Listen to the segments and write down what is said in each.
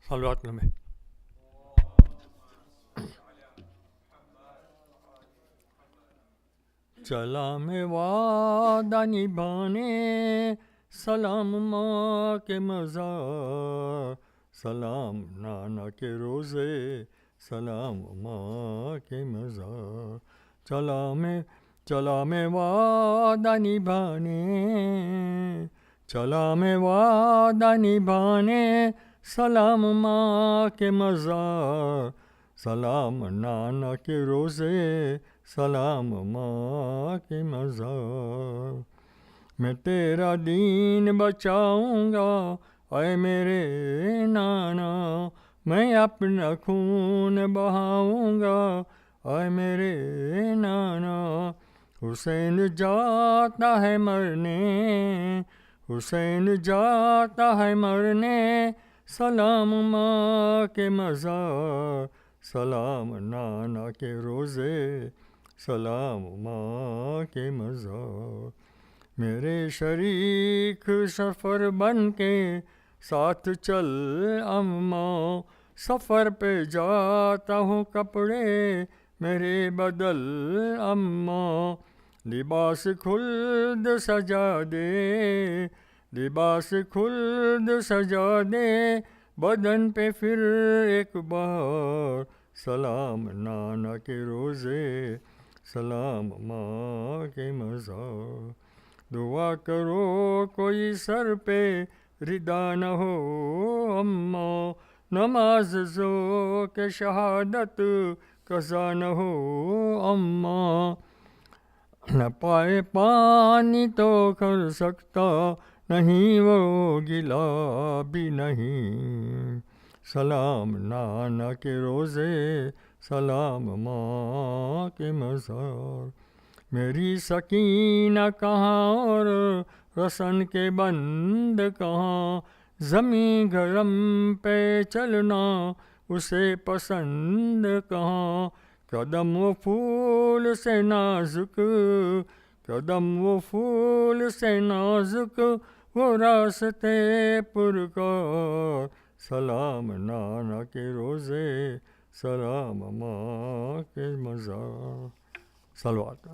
صلوات میں چلا میں وعدہ نبھانے سلام ماں کے مزار، سلام نانا کے روزے، سلام ماں کے مزار، چلا میں وعدہ نبھانے، چلا میں وعدہ نبھانے سلام ماں کے مزار، سلام نانا کے روزے، سلام ماں کے مزار، میں تیرا دین بچاؤں گا اے میرے نانا، میں اپنا خون بہاؤں گا اے میرے نانا، حسین جاتا ہے مرنے، حسین جاتا ہے مرنے، سلام ماں کے مزار، سلام نانا کے روزے، سلام ماں کے مزار، میرے شریک سفر بن کے ساتھ چل اماں، سفر پہ جاتا ہوں کپڑے میرے بدل اماں، لباس خلد سجا دے، لباس خلد سجا دے بدن پہ پھر ایک بار، سلام نانا کے روزے، سلام ماں کے مزار، دعا کرو کوئی سر پہ ردا نہ ہو اماں، نماز زو کہ شہادت قضا نہ ہو اماں، نہ پائے پانی تو کر سکتا نہیں وہ گلا بھی نہیں، سلام نانا کے روزے، سلام ماں کے مزار، میری سکینہ کہاں اور رسن کے بند کہاں، زمیں گرم پہ چلنا اسے پسند کہاں، قدم و پھول سے نازک، قدم و پھول سے نازک وہ راستے پرکار، سلام نانا کے روزے، سلام ماں کے مزار، صلوات۔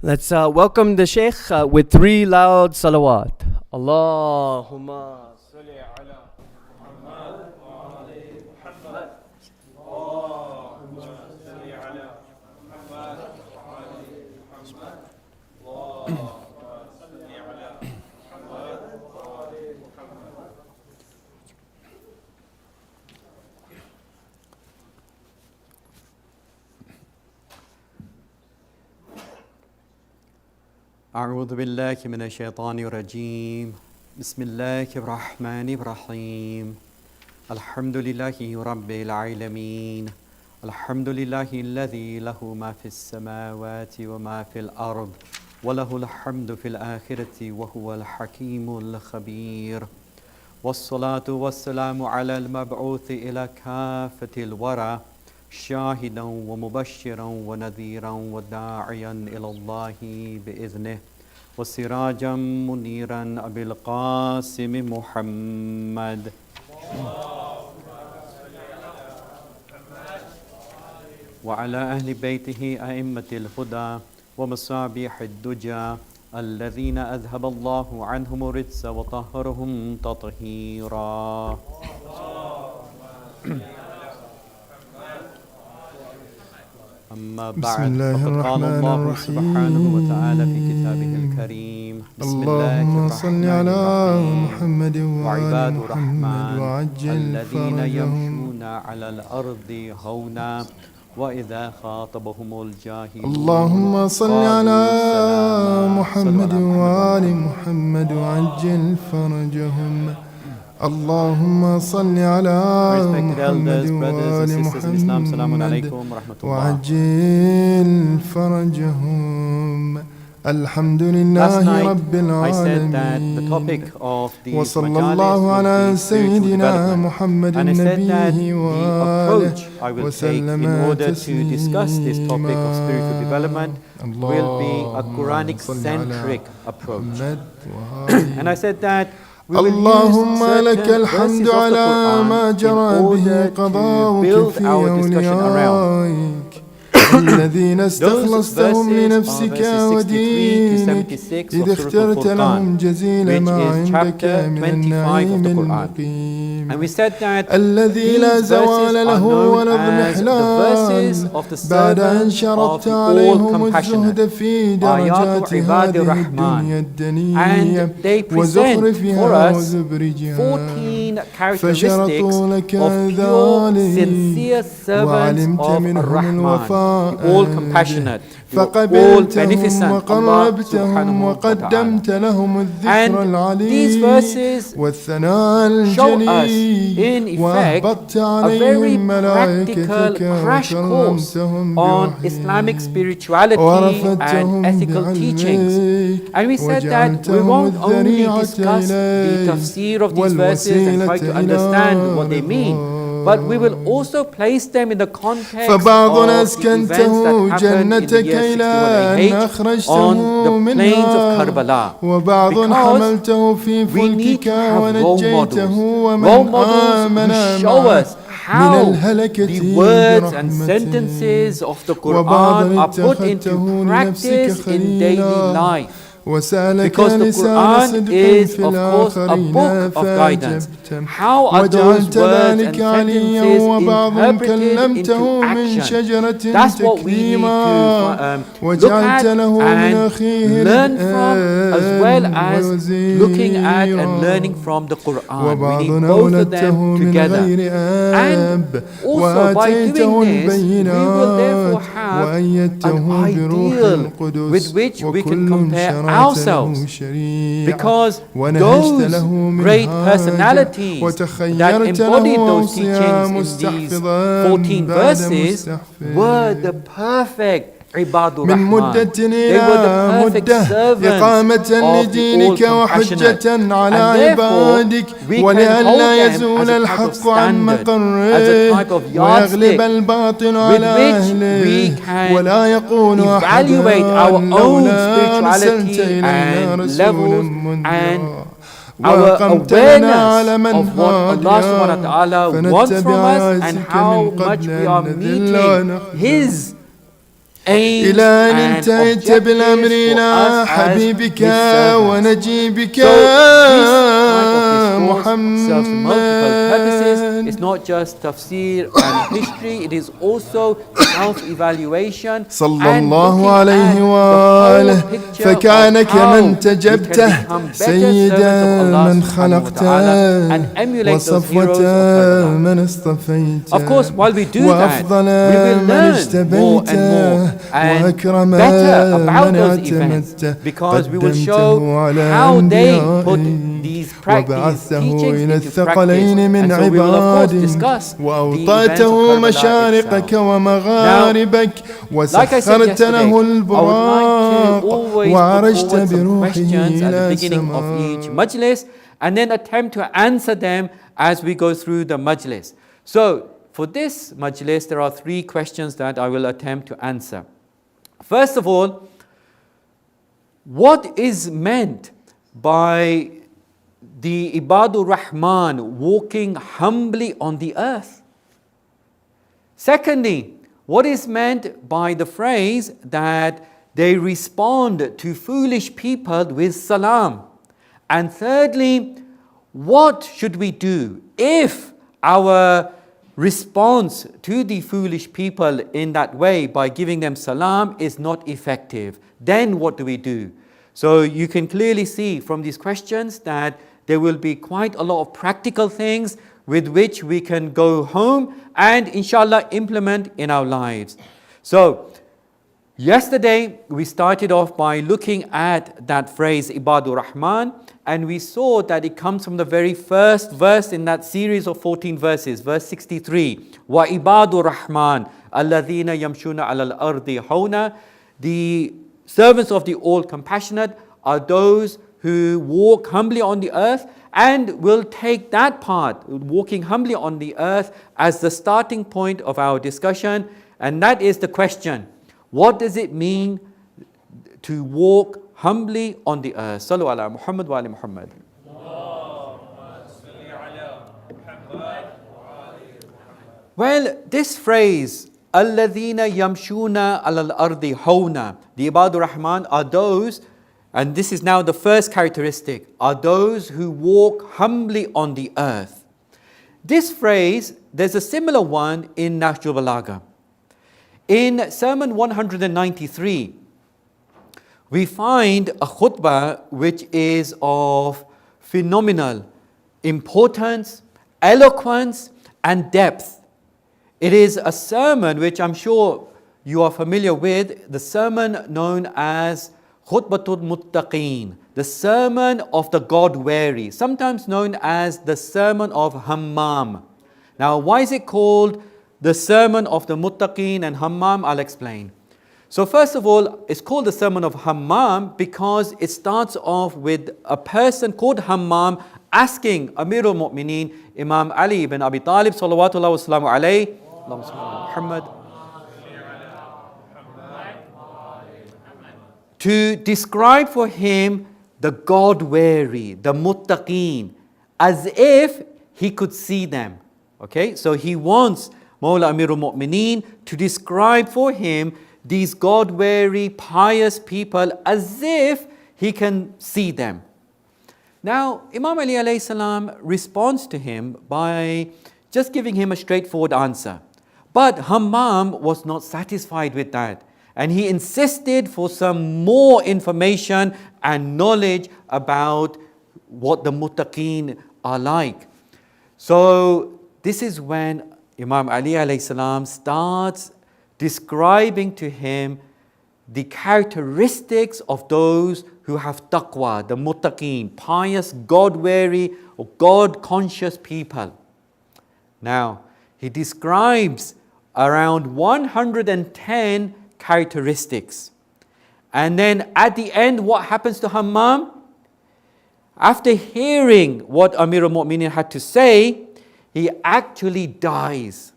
Let's welcome the Shaykh with 3 loud salawat. Allahumma salli ala Muhammad wa ali Muhammad. Allahumma salli ala Muhammad wa ali Muhammad. Allahumma salli ala Muhammad wa ali Muhammad. أعوذ بالله من الشيطان الرجيم بسم الله الرحمن الرحيم الحمد لله رب العالمين الحمد لله الذي له ما في السماوات وما في الأرض وله الحمد في الآخرة وهو الحكيم الخبير. والصلاة والسلام على المبعوث إلى كافة الورى شاهدا ومبشرا ونذيرا وداعيا إلى الله بإذنه وسراجا منيرا أبي القاسم محمد. وعلى أهل بيته أئمة الهدى ومصابيح الدجى الذين أذهب الله عنهم الرجس وطهرهم تطهيرا. أما بعد، فقد قال الله سبحانه وتعالى في كتابه الكريم: بسم الله اللهم صل على الرحمن محمد الرحيم. وعباد وآل الرحمن محمد وعجل الذين فرجهم. يمشون على الأرض هونا وإذا خاطبهم الجاهلون اللهم صل قالوا على سلاما. محمد صلوا على وآل محمد وعجل فرجهم. اللهم صل على Respected elders, Muhammad brothers and وآل sisters in Islam, Assalamu Muhammad alaikum wa rahmatullah. وعجل فرجهم. الحمد Last لله night رب I said that the العالمين. topic of the وصلى majalis الله will على be spiritual سيدنا development. Muhammad And I said that نبيه the وآله approach I will take وسلم in order to discuss this topic of spiritual development will be a Quranic centric approach. And I said that we will use اللهم لك certain الحمد verses of the على ما Quran in جرى به order to قضاؤك build في our discussion around. أوليائك الذين استخلصتهم لنفسك ودينك إذ اخترت لهم جزيل ما عندك من النعيم المقيم And we said that الذي لا these زوال verses are له known ولا as the اضمحلال verses of the بعد أن servant of شرطت the عليهم الزهد all-compassionate. في آيات درجات عباد هذه الرحمن. الدنيا الدنية And they present for وزخرفها us وزبرجها 14 characteristics فشرطوا لك of pure, ذلك sincere servants وعلمت of منهم Ar-Rahman, الوفاء the all-compassionate, the فقبلتهم all-beneficent Allah وقربتهم subhanahu wa وقدمت ta'ala. لهم الذكر And these العليم verses والثناء show us, in الجليل effect, وأهبطت a very عليهم practical ملائكتك crash course وكرمتهم on بوحيك Islamic spirituality ورفدتهم and ethical teachings. بعلمك And we said that we وجعلتهم won't only الذريعة discuss the إليك tafsir of these verses and try to والوسيلة understand إلى what they mean, but we will also place them in the context فبعضنا of the events أسكنته that happened in the جنتك year إلى 61 أن AH أخرجته on the plains of منها Karbala. وبعض Because حملته في we need to فلكك have role ونجيته models ومن who آمن show معه us من how الهلكة the words and برحمته sentences of the وبعضا Quran are put into اتخذته practice لنفسك in daily خليلا life. وسألك Because the لسان Quran صدق is, في of course, a الآخرين book of guidance. فأجبت How are those وجعلت words and ذلك عليا sentences وبعض interpreted كلمته into من action? شجرة That's what we need تكريما to look وجعلت at له من and أخيه learn from, as well as looking at and وزيرا learning from the Quran. We need وبعضنا both of ولدته them من together. غير And آب also by وآتيته doing this, we will therefore البينات have وأيدته an بروح ideal القدس with which we can وكل compare شرعت له ourselves. شريعة Because ونهجت those له great منهاجا personalities that وتخيرت embodied له those أوصياء teachings in these مستحفظا 14 بعد verses مستحفظ were the perfect Ibadur من Rahman. مدة They were the إلى perfect مدة servants إقامة of the لدينك all-compassionate. وحجة على And therefore, عبادك we can ولئلا hold them يزول as a type of الحق عن standard, as a مقره type of ويغلب yardstick الباطل with على which we أهله can ولا يقول أحد evaluate our own لولا أرسلت spirituality إلينا and رسولا levels منذرا and our وأقمت لنا على awareness of what Allah subhanahu wa ta'ala wants from us and how much we are meeting His aims إلى أن and انتهيت objectives بالأمر for إلى us as حبيبك His servants. ونجيبك So this type of discourse serves multiple purposes. Muhammad It's not just tafsir and history, it is also self-evaluation صلى and الله looking عليه at the وآله whole picture فكان of how كمن we can تجبته become better سيدا servants of Allah من subhanahu wa خلقته ta'ala and emulate those heroes وصفوة of Karbala. من اصطفيته Of course, while we do that, وأفضل we will من learn more اجتبيته and more and وأكرم better about من those events اعتمدته because we will قدمته show على how they put أنبيائه these وبعثته teachings إلى into practice. الثقلين من And so we will of course عبادك discuss the events of وأوطيته Karbala مشارقك itself. ومغاربك Like I said وسخرت له yesterday, I would like to always put وعرجت forward some بروحه questions at the إلى beginning of each السماء. majlis and then attempt to answer them as we go through the majlis. So for this majlis, there are 3 questions that I will attempt to answer. First of all, what is meant by the Ibadur Rahman walking humbly on the earth? Secondly, what is meant by the phrase that they respond to foolish people with salam? And thirdly, what should we do if our response to the foolish people in that way by giving them salam is not effective? Then what do we do? So you can clearly see from these questions that there will be quite a lot of practical things with which we can go home and inshallah implement in our lives. So yesterday we started off by looking at that phrase Ibadur Rahman, and we saw that it comes from the very first verse in that series of 14 verses, verse 63. Wa Ibadur Rahman alladhina yamshuna alal ardi hawna. The servants of the All Compassionate are those who walk humbly on the earth, and will take that part, walking humbly on the earth, as the starting point of our discussion. And that is the question: what does it mean to walk humbly on the earth? Sallu ala Muhammad wa ali Muhammad. Well, this phrase, Alladhina yamshuna alal ardi hawna, the Ibadur Rahman are those, and this is now the first characteristic, are those who walk humbly on the earth. This phrase, there's a similar one in Nahjul Balagha. In Sermon 193, we find a khutbah which is of phenomenal importance, eloquence, and depth. It is a sermon which I'm sure you are familiar with, the sermon known as Khutbatul Muttaqeen, the sermon of the God-wary, sometimes known as the sermon of Hammam. Now, why is it called the sermon of the Muttaqeen and Hammam? I'll explain. So first of all, it's called the sermon of Hammam because it starts off with a person called Hammam asking Amirul Mu'mineen, Imam Ali ibn Abi Talib, salawatullah wa salamu alayhi, Allahumma salli ala Muhammad, to describe for him the God-wary, the muttaqeen, as if he could see them. Okay, so he wants Mawla Amirul Mu'mineen to describe for him these God-wary, pious people as if he can see them. Now, Imam Ali alayhi salam responds to him by just giving him a straightforward answer. But Hammam was not satisfied with that, and he insisted for some more information and knowledge about what the muttaqeen are like. So this is when Imam Ali alayhi salam starts describing to him the characteristics of those who have taqwa, the muttaqeen, pious, God-wary or God-conscious people. Now, he describes around 110 characteristics. And then at the end, what happens to Hammam? After hearing what Amir al-Mu'minin had to say, he actually dies.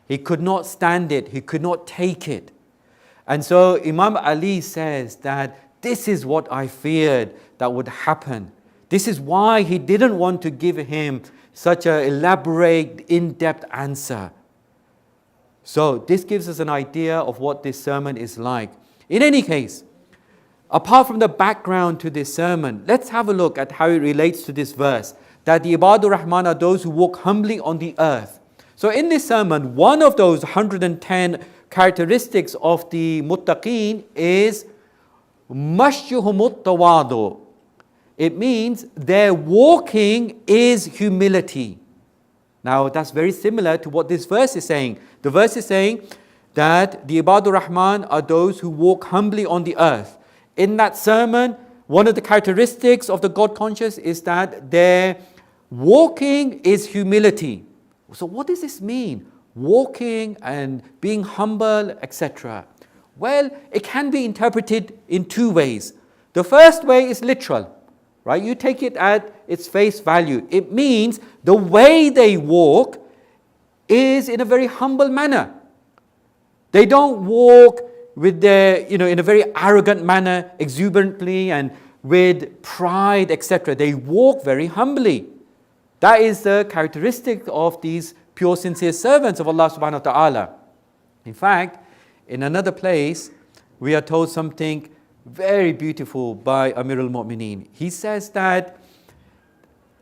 He could not stand it. He could not take it. And so Imam Ali says that this is what I feared that would happen. This is why he didn't want to give him such an elaborate, in-depth answer. So this gives us an idea of what this sermon is like. In any case, apart from the background to this sermon, let's have a look at how it relates to this verse, that the Ibadur Rahman are those who walk humbly on the earth. So in this sermon, one of those 110 characteristics of the muttaqeen is mashyuhumut tawadu. It means their walking is humility. Now that's very similar to what this verse is saying. The verse is saying that the Ibadur Rahman are those who walk humbly on the earth. In that sermon, one of the characteristics of the God conscious is that their walking is humility. So what does this mean? Walking and being humble, etc. Well, it can be interpreted in two ways. The first way is literal, right? You take it at its face value. It means the way they walk is in a very humble manner. They don't walk with their, in a very arrogant manner, exuberantly and with pride, etc. They walk very humbly. That is the characteristic of these pure, sincere servants of Allah subhanahu wa ta'ala. In fact, in another place, we are told something very beautiful by Amir al-Mu'mineen. He says that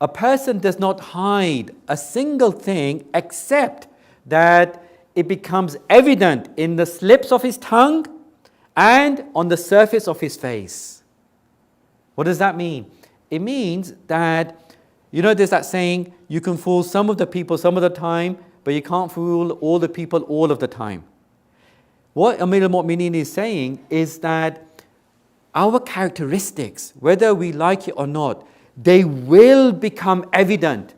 a person does not hide a single thing except that it becomes evident in the slips of his tongue and on the surface of his face. What does that mean? It means that, there's that saying, you can fool some of the people some of the time, but you can't fool all the people all of the time. What Amir al-Mu'mineen is saying is that our characteristics, whether we like it or not, they will become evident.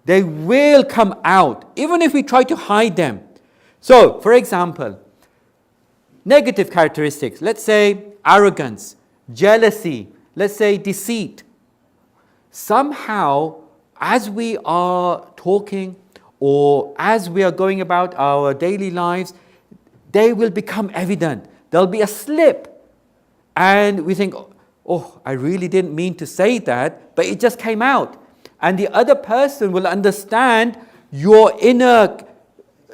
They will come out, even if we try to hide them. So, for example, negative characteristics, let's say arrogance, jealousy, let's say deceit. Somehow, as we are talking or as we are going about our daily lives, they will become evident. There'll be a slip. And we think, oh, I really didn't mean to say that, but it just came out. And the other person will understand your inner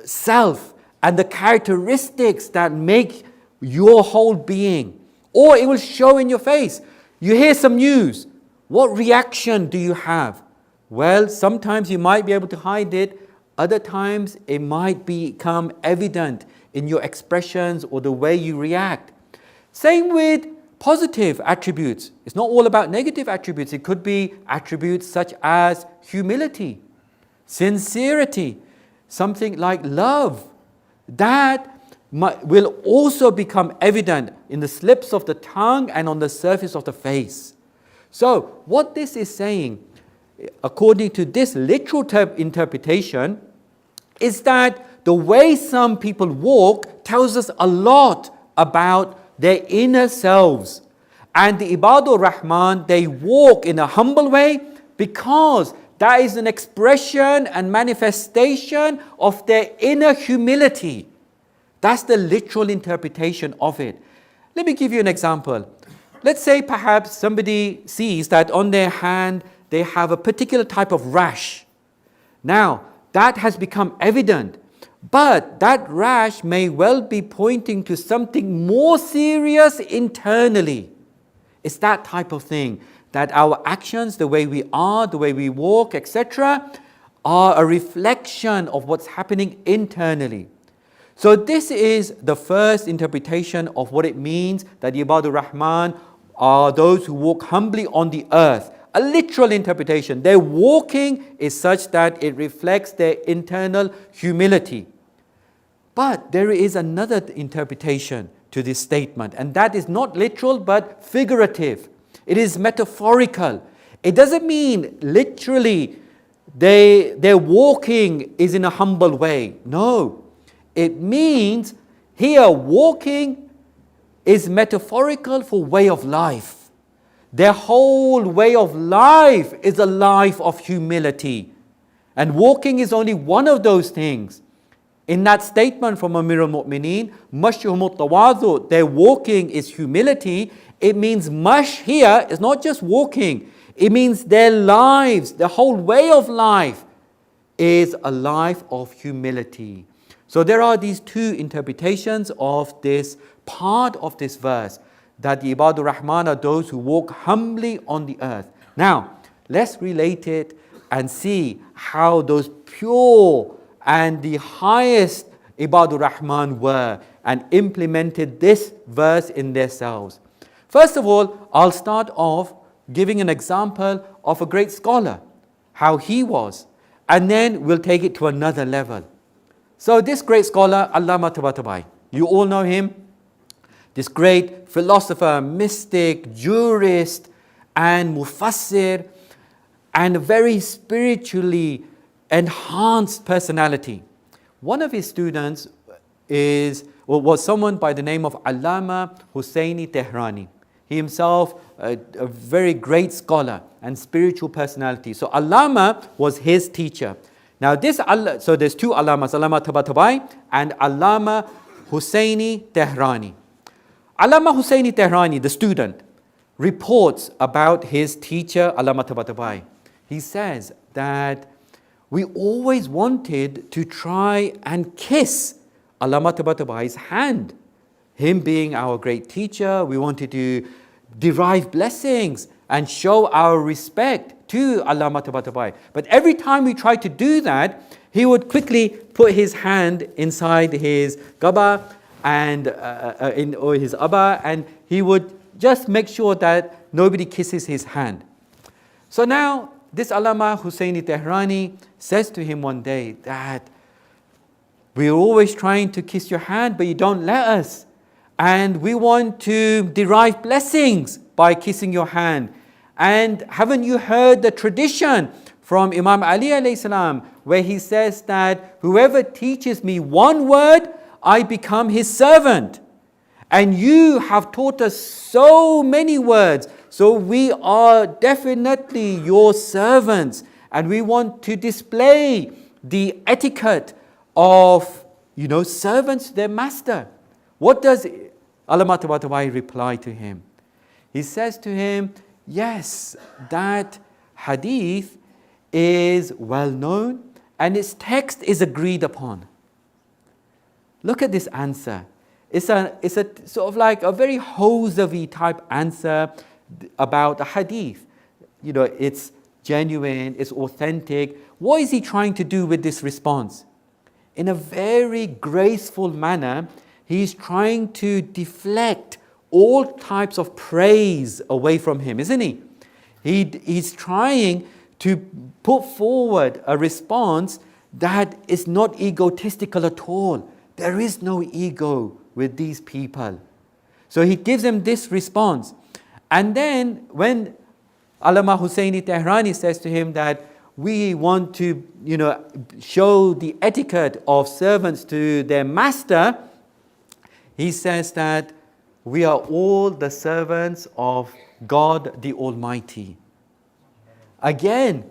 self and the characteristics that make your whole being. Or it will show in your face. You hear some news. What reaction do you have? Well, sometimes you might be able to hide it. Other times it might become evident in your expressions or the way you react. Same with positive attributes. It's not all about negative attributes. It could be attributes such as humility, sincerity, something like love. That will also become evident in the slips of the tongue and on the surface of the face. So, what this is saying, according to this literal interpretation, is that the way some people walk tells us a lot about their inner selves. And the Ibadur Rahman, they walk in a humble way because that is an expression and manifestation of their inner humility. That's the literal interpretation of it. Let me give you an example. Let's say perhaps somebody sees that on their hand they have a particular type of rash. Now, that has become evident. But that rash may well be pointing to something more serious internally. It's that type of thing, that our actions, the way we are, the way we walk, etc., are a reflection of what's happening internally. So this is the first interpretation of what it means that the Ibadur Rahman are those who walk humbly on the earth. A literal interpretation. Their walking is such that it reflects their internal humility. But there is another interpretation to this statement, and that is not literal but figurative. It is metaphorical. It doesn't mean literally their walking is in a humble way. No. It means here walking is metaphorical for way of life. Their whole way of life is a life of humility. And walking is only one of those things. In that statement from Amir al-Mu'mineen, Mashhumut Tawadhu, their walking is humility. It means mash here is not just walking. It means their lives, their whole way of life is a life of humility. So there are these two interpretations of this part of this verse, that the Ibadur Rahman are those who walk humbly on the earth. Now, let's relate it and see how those pure and the highest Ibadur Rahman were and implemented this verse in themselves. First of all, I'll start off giving an example of a great scholar, how he was, and then we'll take it to another level. So this great scholar, Allama Tabatabai, you all know him, this great philosopher, mystic, jurist, and mufassir, and a very spiritually enhanced personality. One of his students is was someone by the name of Allama Husseini Tehrani. He himself a very great scholar and spiritual personality. So Allama was his teacher. Now so there's two Allamas, Allama Tabatabai and Allama Husseini Tehrani. Allama Husseini Tehrani, the student, reports about his teacher Allama Tabatabai. He says that we always wanted to try and kiss Allama Tabatabai's hand. Him being our great teacher, we wanted to derive blessings and show our respect to Allama Tabatabai. But every time we tried to do that, he would quickly put his hand inside his gaba or his abba, and he would just make sure that nobody kisses his hand. So now this Allama Husseini Tehrani says to him one day that we're always trying to kiss your hand, but you don't let us. And we want to derive blessings by kissing your hand. And haven't you heard the tradition from Imam Ali alayhi salam, where he says that whoever teaches me one word, I become his servant. And you have taught us so many words, so we are definitely your servants. And we want to display the etiquette of, servants to their master. What does Allama Tabatabai reply to him? He says to him, yes, that hadith is well known and its text is agreed upon. Look at this answer. It's a sort of like a very Hawzavi type answer about the hadith. It's genuine, it's authentic. What is he trying to do with this response? In a very graceful manner, he's trying to deflect all types of praise away from him, isn't he? He's trying to put forward a response that is not egotistical at all. There is no ego with these people. So he gives them this response. And then when Allama Husseini Tehrani says to him that we want to, show the etiquette of servants to their master, he says that we are all the servants of God the Almighty. Again,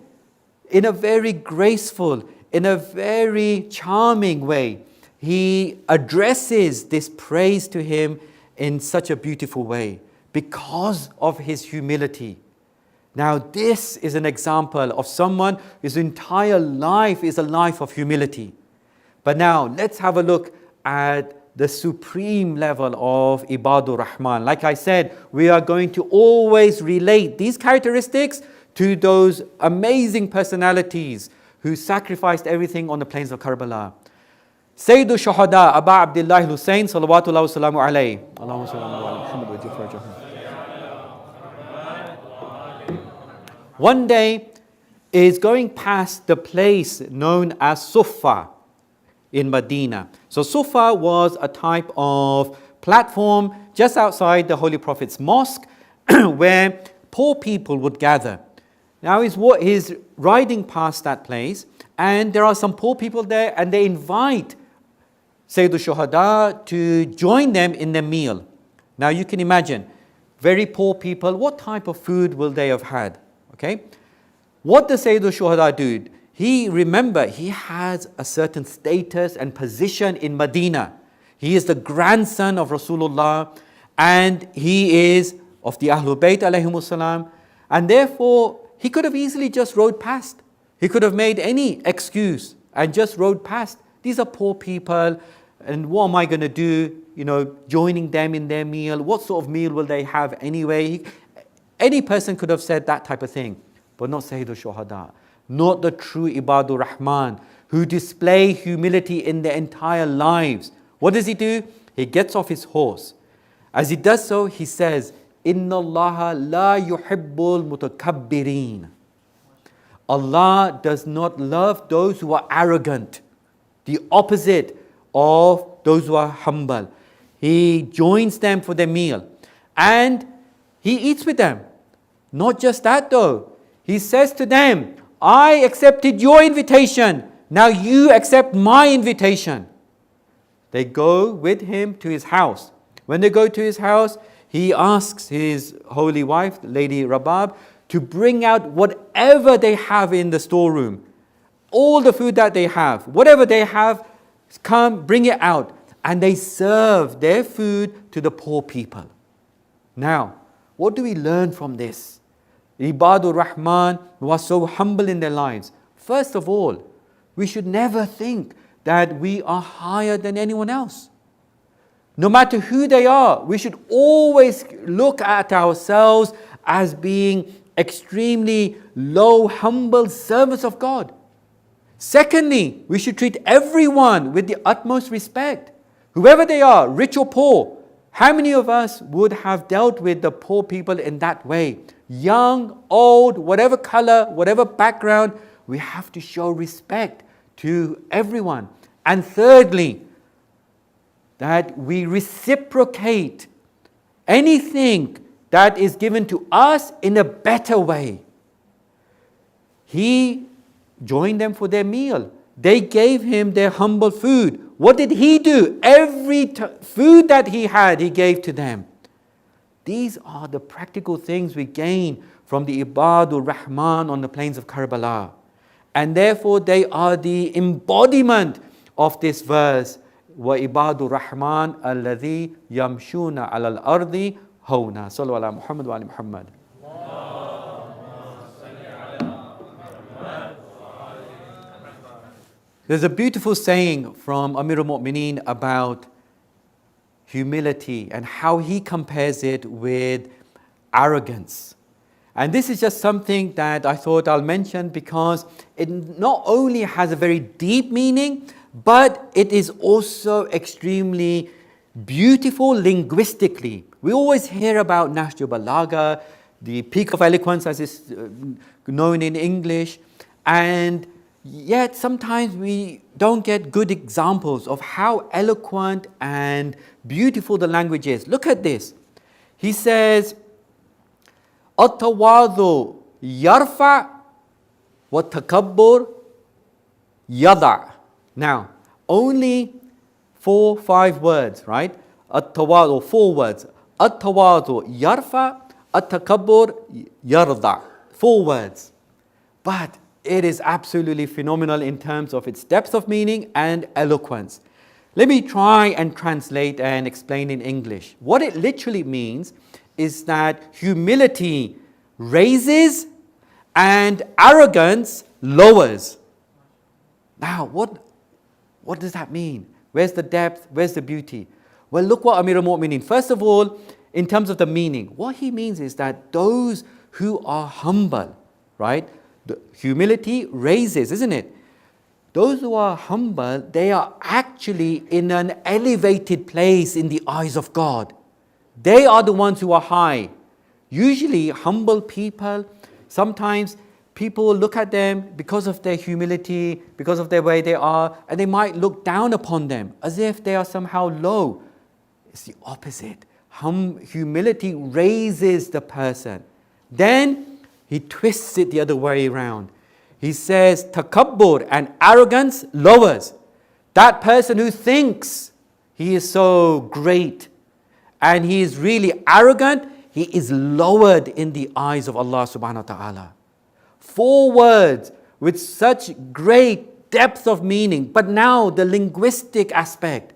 in a very graceful, in a very charming way, he addresses this praise to him in such a beautiful way because of his humility. Now, this is an example of someone whose entire life is a life of humility. But now, let's have a look at the supreme level of Ibadur Rahman. Like I said, we are going to always relate these characteristics to those amazing personalities who sacrificed everything on the plains of Karbala. Sayyidu Shuhada, Aba Abdullah Hussein, salawatullah wa salamu alayhi. Allahumma salli ala Muhammad wa jafar jahannam. One day is going past the place known as Sufa in Medina. So Sufa was a type of platform just outside the Holy Prophet's mosque where poor people would gather. Now he's riding past that place and there are some poor people there and they invite Sayyidu Shuhada to join them in their meal. Now you can imagine, very poor people, what type of food will they have had? Okay, what does Sayyidu Shuhada do? He has a certain status and position in Medina. He is the grandson of Rasulullah and he is of the Ahlul Bayt alayhimus salam, and therefore he could have easily just rode past. He could have made any excuse and just rode past. These are poor people and what am I going to do? Joining them in their meal. What sort of meal will they have anyway? Any person could have said that type of thing, but not Sayyidu Shuhada. Not the true Ibadur Rahman who display humility in their entire lives. What does he do? He gets off his horse. As he does so, he says, Inna Allah la yuhibbul mutakabbirin. Allah does not love those who are arrogant. The opposite of those who are humble. He joins them for their meal and he eats with them. Not just that though. He says to them, I accepted your invitation. Now you accept my invitation. They go with him to his house. When they go to his house, he asks his holy wife, Lady Rabab, to bring out whatever they have in the storeroom. All the food that they have, whatever they have, come, bring it out. And they serve their food to the poor people. Now, what do we learn from this? Ibadur Rahman was so humble in their lives. First of all, we should never think that we are higher than anyone else. No matter who they are, we should always look at ourselves as being extremely low, humble servants of God. Secondly, we should treat everyone with the utmost respect. Whoever they are, rich or poor. How many of us would have dealt with the poor people in that way? Young, old, whatever color, whatever background, we have to show respect to everyone. And thirdly, that we reciprocate anything that is given to us in a better way. He joined them for their meal. They gave him their humble food. What did he do? Every food that he had, he gave to them. These are the practical things we gain from the Ibadur Rahman on the plains of Karbala. And therefore they are the embodiment of this verse. وَإِبَادُ الرَّحْمَنِ الَّذِي يَمْشُونَ عَلَى الْأَرْضِ هَوْنًا. Sallu ala Muhammad wa ala Muhammad. There's a beautiful saying from Amir al-Mu'mineen about humility and how he compares it with arrogance. And this is just something that I thought I'll mention because it not only has a very deep meaning, but it is also extremely beautiful linguistically. We always hear about Nahju Balagha, the peak of eloquence as is known in English, and yet sometimes we don't get good examples of how eloquent and beautiful the language is. Look at this. He says, At-tawadu yarfa wa takabbur yada. Now, only 4-5 words, right? At-tawadu, 4 words. At-tawadu yarfa, at-takabbur yarda. 4 words. But it is absolutely phenomenal in terms of its depth of meaning and eloquence. Let me try and translate and explain in English. What it literally means is that humility raises and arrogance lowers. Now, what does that mean? Where's the depth? Where's the beauty? Well, look what Amir al-Mu'mineen. First of all, in terms of the meaning, what he means is that those who are humble, right? The humility raises, isn't it? Those who are humble, they are actually in an elevated place in the eyes of God. They are the ones who are high. Usually, humble people, sometimes people look at them because of their humility, because of their way they are, and they might look down upon them as if they are somehow low. It's the opposite. Humility raises the person. Then he twists it the other way around. He says, takabbur and arrogance lowers. That person who thinks he is so great and he is really arrogant, he is lowered in the eyes of Allah subhanahu wa ta'ala. 4 words with such great depth of meaning. But now the linguistic aspect.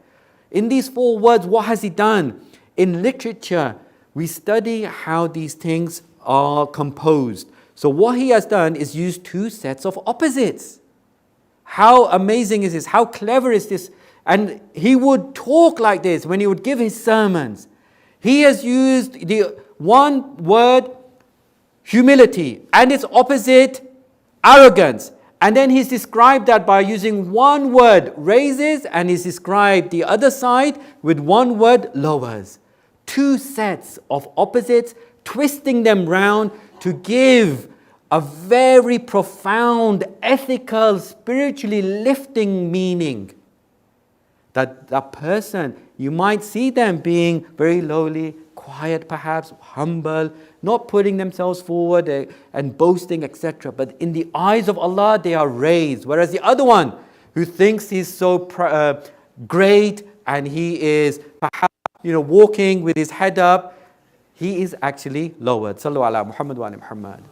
In these 4 words, what has he done? In literature, we study how these things are composed. So what he has done is use 2 sets of opposites. How amazing is this? How clever is this? And he would talk like this when he would give his sermons. He has used the one word, humility, and its opposite, arrogance. And then he's described that by using one word, raises, and he's described the other side with one word, lowers. 2 sets of opposites, twisting them round to give a very profound, ethical, spiritually lifting meaning. That person, you might see them being very lowly, quiet perhaps, humble, not putting themselves forward and boasting, etc. But in the eyes of Allah, they are raised. Whereas the other one, who thinks he's so great and he is perhaps, walking with his head up, he is actually lowered. Sallu ala Muhammad wa ala Muhammad.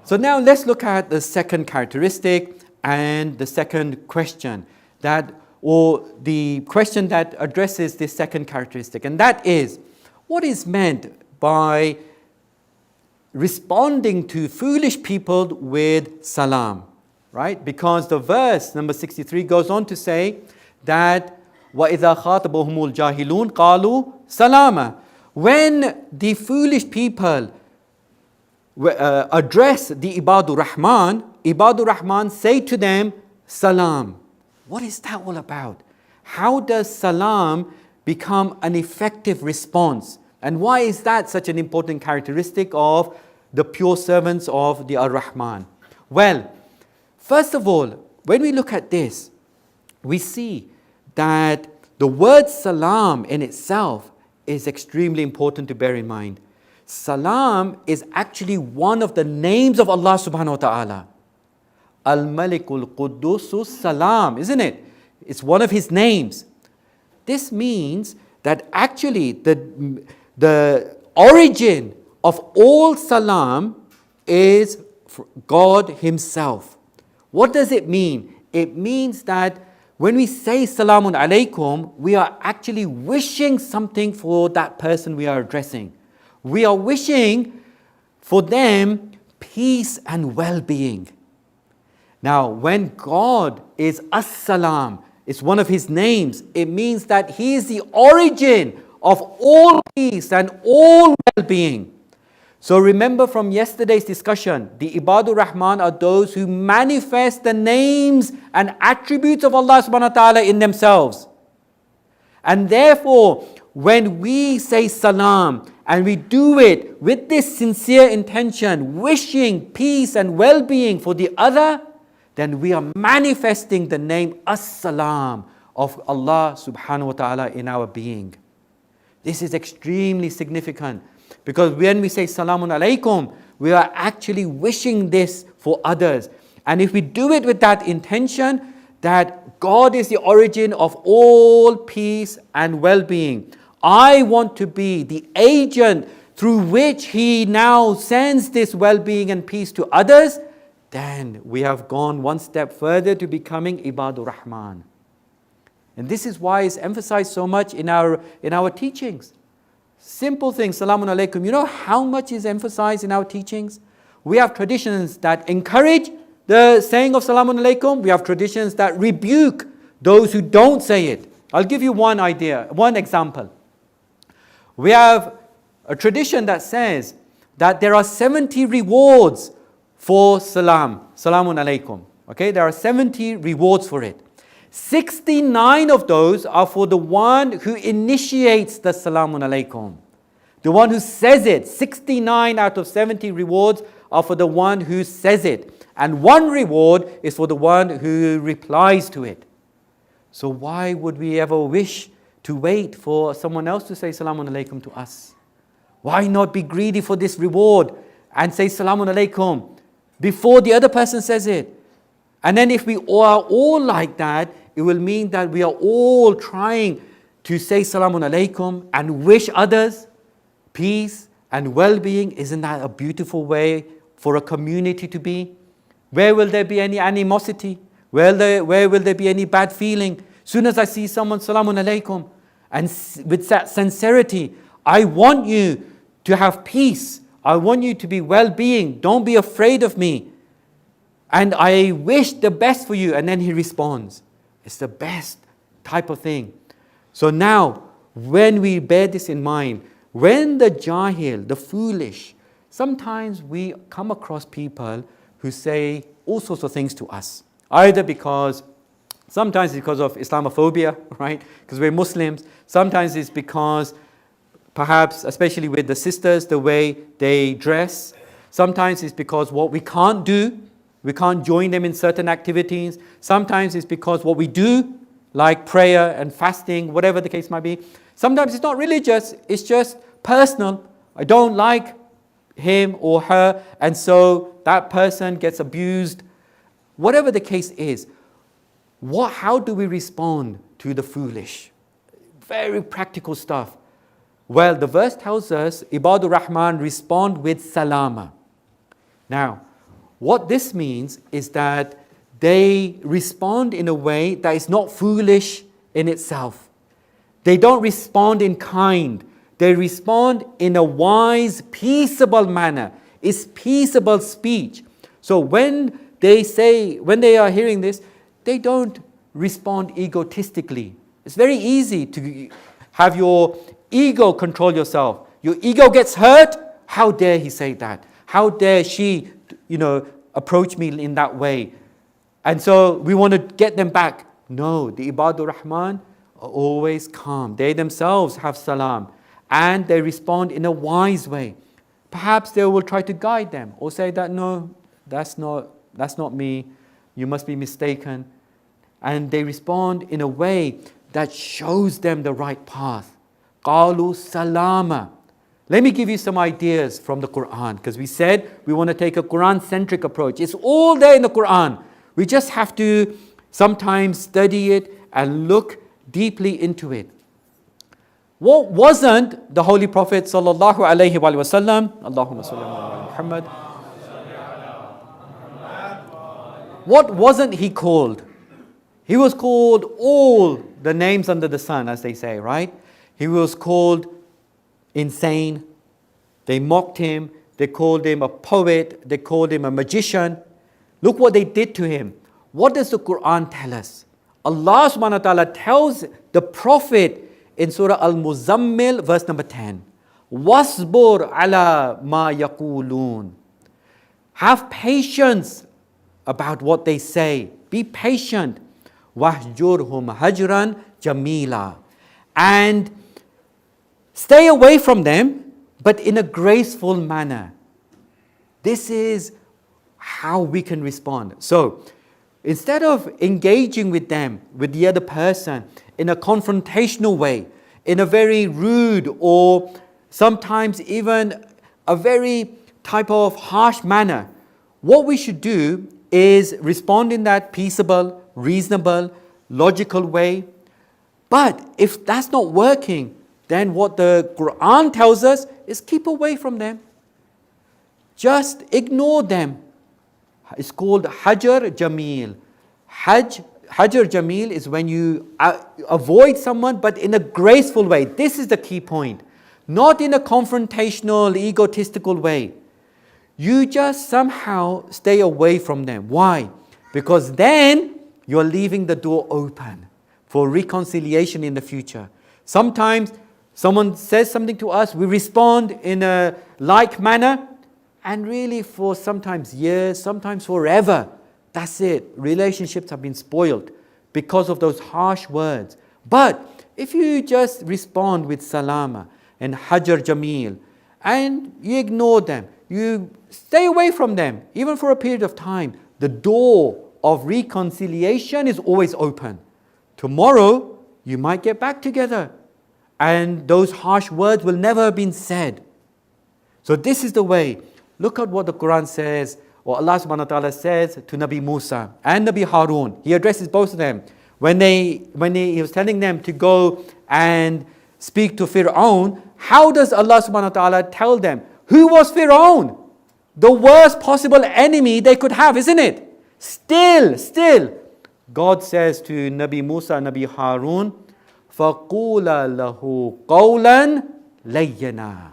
So now let's look at the second characteristic and the second question or the question that addresses this second characteristic, and that is, what is meant by responding to foolish people with salam, right? Because the verse number 63 goes on to say that وَإِذَا خَاطَبَهُمُ الْجَاهِلُونَ قَالُوا سَلَامًا. When the foolish people address the Ibadur Rahman say to them, salam. What is that all about? How does salam become an effective response? And why is that such an important characteristic of the pure servants of the Ar-Rahman? Well, first of all, when we look at this, we see that the word salam in itself is extremely important to bear in mind. Salam is actually one of the names of Allah subhanahu wa ta'ala. Al-Malikul Quddusus Salam, isn't it? It's one of his names. This means that actually the origin of all salam is God himself. What does it mean? It means that when we say Salamun Alaikum, we are actually wishing something for that person we are addressing. We are wishing for them peace and well-being. Now, when God is As-Salam, it's one of his names, it means that he is the origin of all peace and all well-being. So remember from yesterday's discussion, the Ibadur Rahman are those who manifest the names and attributes of Allah subhanahu wa ta'ala in themselves. And therefore, when we say salam and we do it with this sincere intention, wishing peace and well-being for the other, then we are manifesting the name As-Salam of Allah subhanahu wa ta'ala in our being. This is extremely significant because when we say Salamun Alaikum, we are actually wishing this for others. And if we do it with that intention, that God is the origin of all peace and well-being, I want to be the agent through which he now sends this well-being and peace to others, then we have gone one step further to becoming Ibadur Rahman. And this is why it's emphasized so much in our teachings. Simple things, Salamun Alaikum. You know how much is emphasized in our teachings? We have traditions that encourage the saying of Salamun Alaikum. We have traditions that rebuke those who don't say it. I'll give you one example. We have a tradition that says that there are 70 rewards for Salamun Alaikum. Okay, there are 70 rewards for it. 69 of those are for the one who initiates the Salamun Alaikum. The one who says it. 69 out of 70 rewards are for the one who says it. And one reward is for the one who replies to it. So why would we ever wish to wait for someone else to say Salamun Alaikum to us? Why not be greedy for this reward and say Salamun Alaikum before the other person says it? And then if we are all like that, it will mean that we are all trying to say Salamun Alaikum and wish others peace and well-being. Isn't that a beautiful way for a community to be? Where will there be any animosity? Where will there be any bad feeling? Soon as I see someone Salamun Alaikum, and with that sincerity, I want you to have peace. I want you to be well-being. Don't be afraid of me. And I wish the best for you. And then he responds. It's the best type of thing. So now, when we bear this in mind, when the jahil, the foolish, sometimes we come across people who say all sorts of things to us. Either sometimes it's because of Islamophobia, right? Because we're Muslims. Sometimes it's because perhaps, especially with the sisters, the way they dress. Sometimes it's because what we can't do. We can't join them in certain activities. Sometimes it's because what we do, like prayer and fasting, whatever the case might be. Sometimes it's not religious, it's just personal. I don't like him or her, and so that person gets abused whatever the case is, how do we respond to the foolish? Very practical stuff. Well, the verse tells us, Ibadur Rahman respond with salama. Now, what this means is that they respond in a way that is not foolish in itself. They don't respond in kind. They respond in a wise, peaceable manner. It's peaceable speech. So when they are hearing this, they don't respond egotistically. It's very easy to have your ego control yourself. Your ego gets hurt. How dare he say that? How dare she, approach me in that way? And so we want to get them back. No, the Ibadur Rahman are always calm. They themselves have salam. And they respond in a wise way. Perhaps they will try to guide them or say that, no, that's not me. You must be mistaken. And they respond in a way that shows them the right path. Qalu salama. Let me give you some ideas from the Quran, because we said we want to take a Quran-centric approach. It's all there in the Quran. We just have to sometimes study it and look deeply into it. What wasn't the Holy Prophet sallallahu alaihi wasallam? Allahumma salli ala Muhammad. What wasn't he called? He was called all the names under the sun, as they say, right? He was called insane. They mocked him. They called him a poet. They called him a magician. Look what they did to him. What does the Quran tell us? Allah subhanahu wa ta'ala tells the Prophet in Surah Al-Muzammil, verse number 10. Wasbur ala ma yaqulun. Have patience about what they say. Be patient. Wahjurhum hajran jamila. And stay away from them, but in a graceful manner. This is how we can respond. So, instead of engaging with them, with the other person, in a confrontational way, in a very rude or sometimes even a very type of harsh manner, what we should do is respond in that peaceable, reasonable, logical way. But if that's not working, then what the Quran tells us is keep away from them. Just ignore them. It's called Hajar Jamil. Hajar Jamil is when you avoid someone, but in a graceful way. This is the key point. Not in a confrontational, egotistical way. You just somehow stay away from them. Why? Because then you're leaving the door open for reconciliation in the future. Sometimes someone says something to us, we respond in a like manner, and really for sometimes years, sometimes forever, that's it. Relationships have been spoiled because of those harsh words. But if you just respond with salama and hajar jamil, and you ignore them, you stay away from them, even for a period of time, the door of reconciliation is always open. Tomorrow, you might get back together, and those harsh words will never have been said. So this is the way. Look at what the Quran says, or Allah subhanahu wa ta'ala says to Nabi Musa and Nabi Harun. He addresses both of them. When he was telling them to go and speak to Fir'aun, how does Allah subhanahu wa ta'ala tell them? Who was Fir'aun? The worst possible enemy they could have, isn't it? Still, God says to Nabi Musa and Nabi Harun, فَقُولَ لَهُ قَوْلًا لَيَّنًا.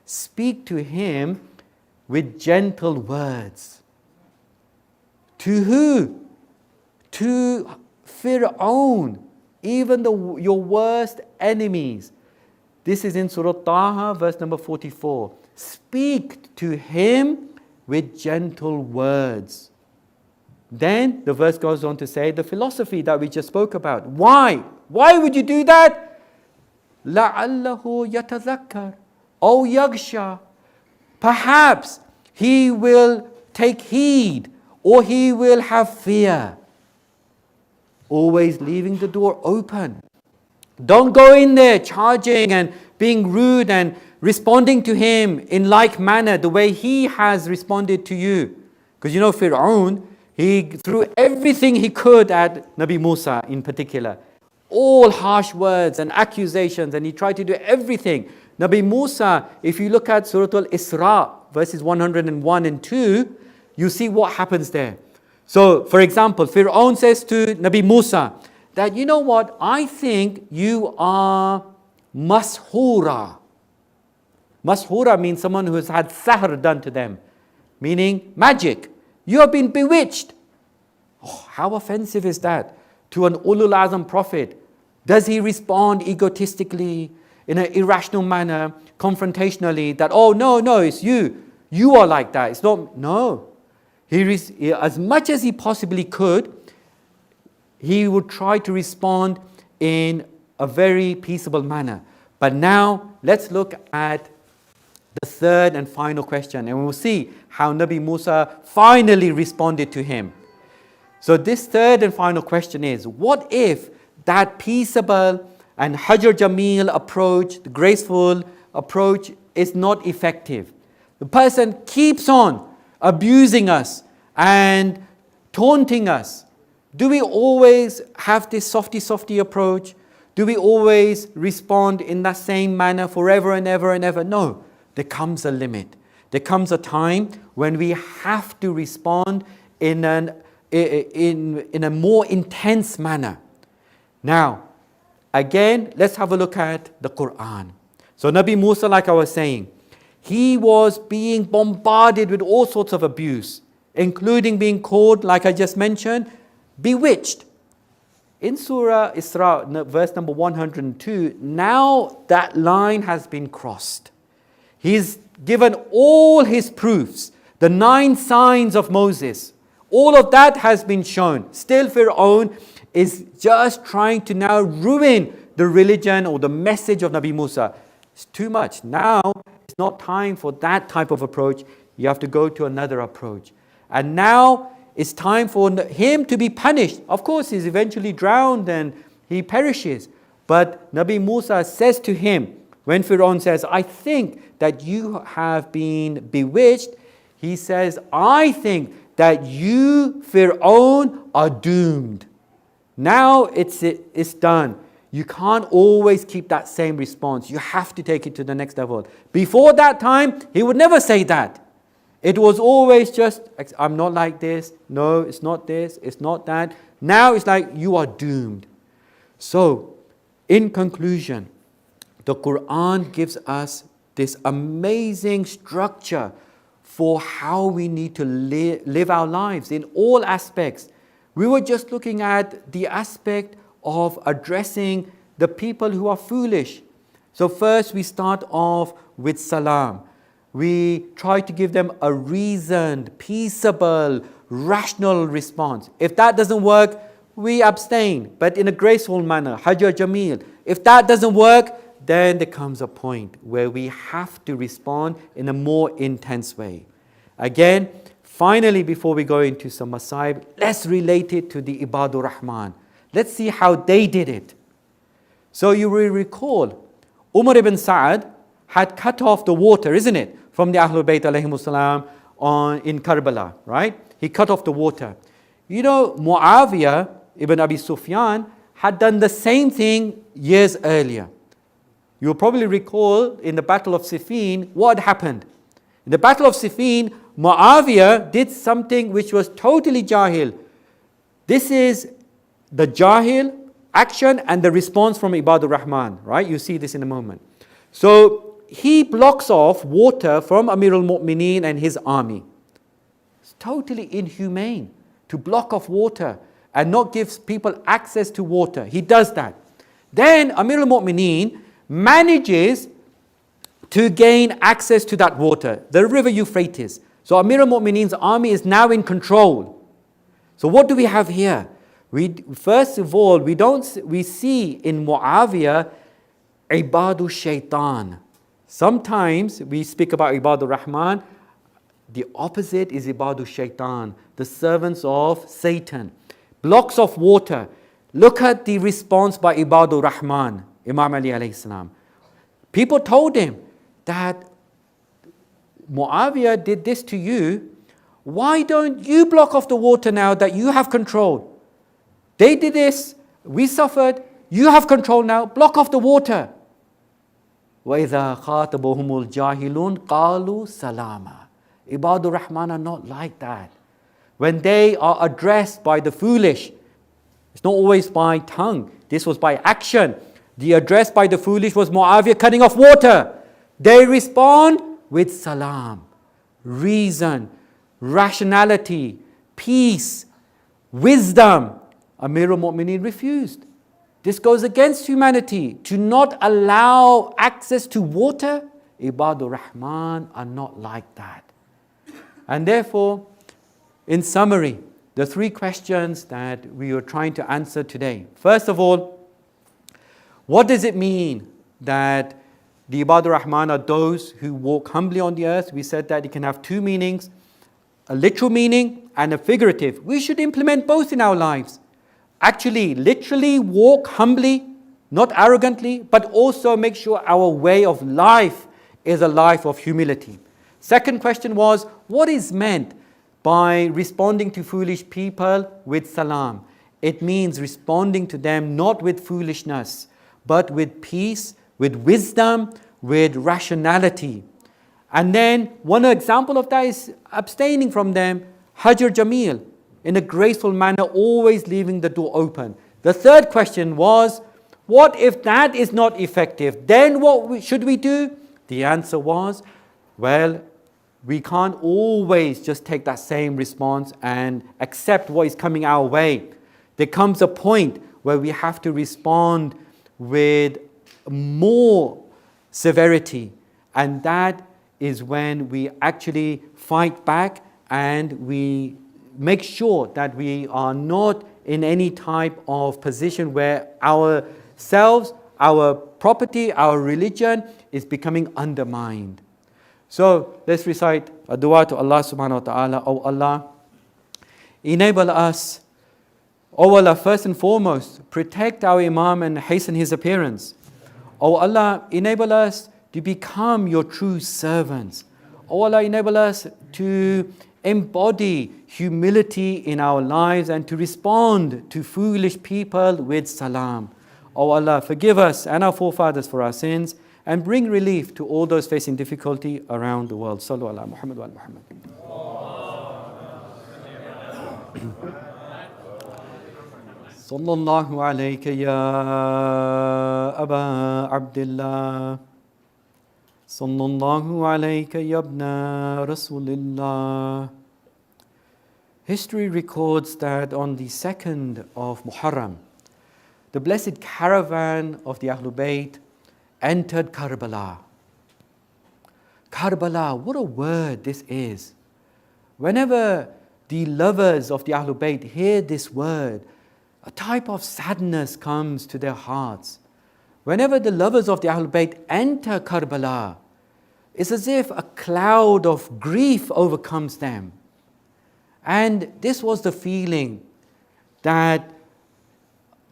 Speak to him with gentle words. To who? To Fir'aun, even your worst enemies. This is in Surah Taha, verse number 44. Speak to him with gentle words. Then the verse goes on to say the philosophy that we just spoke about. Why? Why would you do that? لَعَلَّهُ يَتَذَكَّرُ أَوْ يَغْشَى. Perhaps he will take heed or he will have fear. Always leaving the door open. Don't go in there charging and being rude and responding to him in like manner the way he has responded to you. Because you know Fir'aun, He threw everything he could at Nabi Musa in particular. All harsh words and accusations, and he tried to do everything. Nabi Musa, if you look at Surah Al-Isra, verses 101 and 2, you see what happens there. So, for example, Fir'aun says to Nabi Musa that, you know what, I think you are mashura. Mashura means someone who has had sihr done to them, meaning magic. You have been bewitched. Oh, how offensive is that to an Ulul Azam prophet? Does he respond egotistically, in an irrational manner, confrontationally, that, oh, no, it's you. You are like that. It's not, no. As much as he possibly could, he would try to respond in a very peaceable manner. But now, let's look at the third and final question, and we'll see how Nabi Musa finally responded to him. So this third and final question is, what if that peaceable and Hajar Jameel approach, the graceful approach, is not effective? The person keeps on abusing us and taunting us. Do we always have this softy approach? Do we always respond in that same manner forever and ever and ever? No, there comes a limit. There comes a time when we have to respond in a more intense manner. Now, again, let's have a look at the Quran. So Nabi Musa, like I was saying, he was being bombarded with all sorts of abuse, including being called, like I just mentioned, bewitched. In Surah Isra, verse number 102, now that line has been crossed. He's given all his proofs, the 9 signs of Moses. All of that has been shown. Still, Fir'aun is just trying to now ruin the religion or the message of Nabi Musa. It's too much. Now, it's not time for that type of approach. You have to go to another approach. And now, it's time for him to be punished. Of course, he's eventually drowned and he perishes. But Nabi Musa says to him, when Fir'aun says, I think that you have been bewitched, he says, I think that you, Fir'aun, are doomed. Now it's done. You can't always keep that same response. You have to take it to the next level. Before that time, he would never say that. It was always just, I'm not like this. No, it's not this. It's not that. Now it's like, you are doomed. So, in conclusion, the Quran gives us this amazing structure for how we need to live our lives in all aspects. We were just looking at the aspect of addressing the people who are foolish. So first we start off with salam. We try to give them a reasoned, peaceable, rational response. If that doesn't work, we abstain, but in a graceful manner, Hajar Jameel. If that doesn't work, then there comes a point where we have to respond in a more intense way. Again, finally, before we go into some masaib, let's relate it to the Ibadur Rahman. Let's see how they did it. So you will recall, Umar ibn Sa'ad had cut off the water, isn't it, from the Ahlul Bayt alayhimus salam in Karbala, right? He cut off the water. You know, Muawiyah ibn Abi Sufyan had done the same thing years earlier. You'll probably recall in the Battle of Siffin what happened. In the Battle of Siffin, Muawiyah did something which was totally jahil. This is the jahil action and the response from Ibadur Rahman, right? You see this in a moment. So he blocks off water from Amir al-Mu'mineen and his army. It's totally inhumane to block off water and not give people access to water. He does that. Then Amir al-Mu'mineen manages to gain access to that water, the river Euphrates. So Amir al-Mu'mineen's army is now in control. So what do we have here? First of all, we see in Muawiyah Ibadu Shaitan. Sometimes we speak about Ibadur Rahman. The opposite is Ibadu Shaitan, the servants of Satan. Blocks of water. Look at the response by Ibadur Rahman, Imam Ali alayhi salam. People told him that Muawiyah did this to you. why don't you block off the water now that you have control? They did this, we suffered, you have control now, block off the water. وَإِذَا خَاطَبَهُمُ الْجَاهِلُونَ قَالُوا سَلَامًا. Ibadur Rahman are not like that. When they are addressed by the foolish, it's not always by tongue, this was by action. The address by the foolish was Muawiyah cutting off water. They respond with salam, reason, rationality, peace, wisdom. Amir al-Mu'mineen refused. This goes against humanity. To not allow access to water, Ibadur Rahman are not like that. And therefore, in summary, the three questions that we are trying to answer today. First of all, what does it mean that the Ibadur Rahman are those who walk humbly on the earth? We said that it can have two meanings, a literal meaning and a figurative. We should implement both in our lives. Actually, literally walk humbly, not arrogantly, but also make sure our way of life is a life of humility. Second question was, what is meant by responding to foolish people with salam? It means responding to them not with foolishness, but with peace, with wisdom, with rationality. And then one example of that is abstaining from them, Hajr Jameel, in a graceful manner, always leaving the door open. The third question was, what if that is not effective? Then what should we do? The answer was, well, we can't always just take that same response and accept what is coming our way. There comes a point where we have to respond with more severity, and that is when we actually fight back and we make sure that we are not in any type of position where ourselves, our property, our religion is becoming undermined. So let's recite a dua to Allah subhanahu wa ta'ala. Oh Allah, enable us. Oh Allah, first and foremost, protect our Imam and hasten his appearance. Oh Allah, enable us to become your true servants. Oh Allah, enable us to embody humility in our lives and to respond to foolish people with salam. Oh Allah, forgive us and our forefathers for our sins and bring relief to all those facing difficulty around the world. Sallu ala Muhammad wa ala Muhammad. Sallallahu alayka ya Aba Abdullah. Sallallahu alayka ya ibna Rasulillah. History records that on the 2nd of Muharram, the blessed caravan of the Ahlul Bayt entered Karbala. Karbala, what a word this is. Whenever the lovers of the Ahlul Bayt hear this word, a type of sadness comes to their hearts. Whenever the lovers of the Ahlul Bayt enter Karbala, it's as if a cloud of grief overcomes them. And this was the feeling that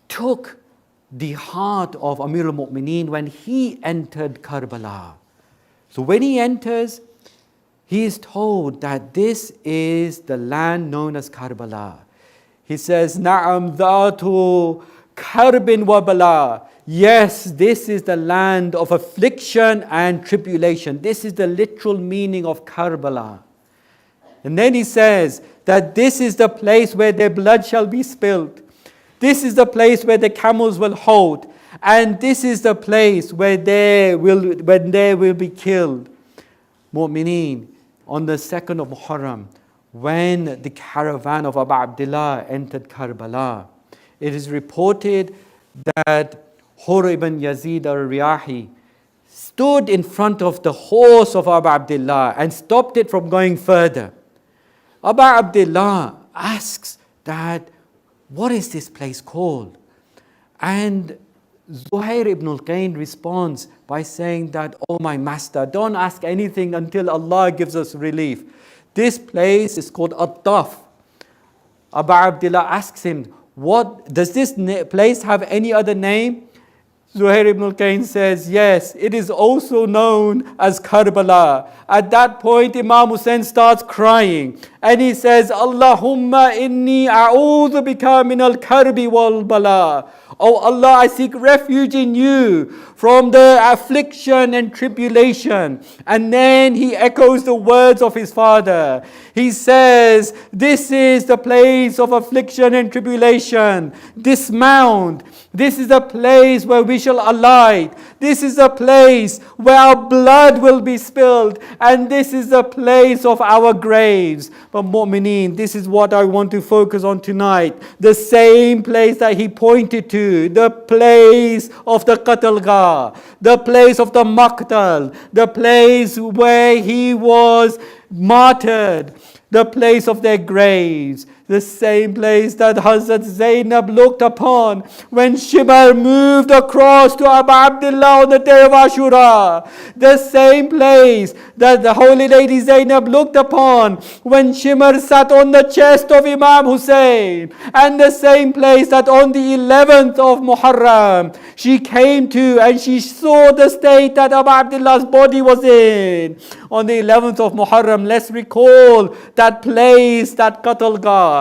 took the heart of Amir al-Mu'mineen when he entered Karbala. So when he enters, he is told that this is the land known as Karbala. He says, Na'am dhatu karbin wa bala. Yes, this is the land of affliction and tribulation. This is the literal meaning of Karbala. And then he says that this is the place where their blood shall be spilled. This is the place where the camels will hold. And this is the place where they will be killed. Mu'mineen, on the 2nd of Muharram, when the caravan of Abu Abdullah entered Karbala, it is reported that Hur ibn Yazid al-Riyahi stood in front of the horse of Abu Abdullah and stopped it from going further. Abu Abdullah asks that, what is this place called? And Zuhair ibn al-Qayn responds by saying that, oh my master, don't ask anything until Allah gives us relief. This place is called At-Taf. Abu Abdullah asks him, what does this place have any other name? Zuhair ibn al-Kain says, yes, it is also known as Karbala. At that point, Imam Hussein starts crying. And he says, Allahumma inni a'udhu bika min al-karbi wal-bala. Oh Allah, I seek refuge in you from the affliction and tribulation. And then he echoes the words of his father. He says, this is the place of affliction and tribulation. Dismount. This is the place where we shall alight. This is the place where our blood will be spilled. And this is the place of our graves. But mu'mineen, this is what I want to focus on tonight. The same place that he pointed to. The place of the Qatlgah. The place of the Maqtal. The place where he was martyred. The place of their graves. The same place that Hazrat Zainab looked upon when Shimar moved across to Abu Abdullah on the day of Ashura. The same place that the Holy Lady Zainab looked upon when Shimar sat on the chest of Imam Hussein. And the same place that on the 11th of Muharram she came to and she saw the state that Abu Abdullah's body was in. On the 11th of Muharram, let's recall that place, that Qatlgah.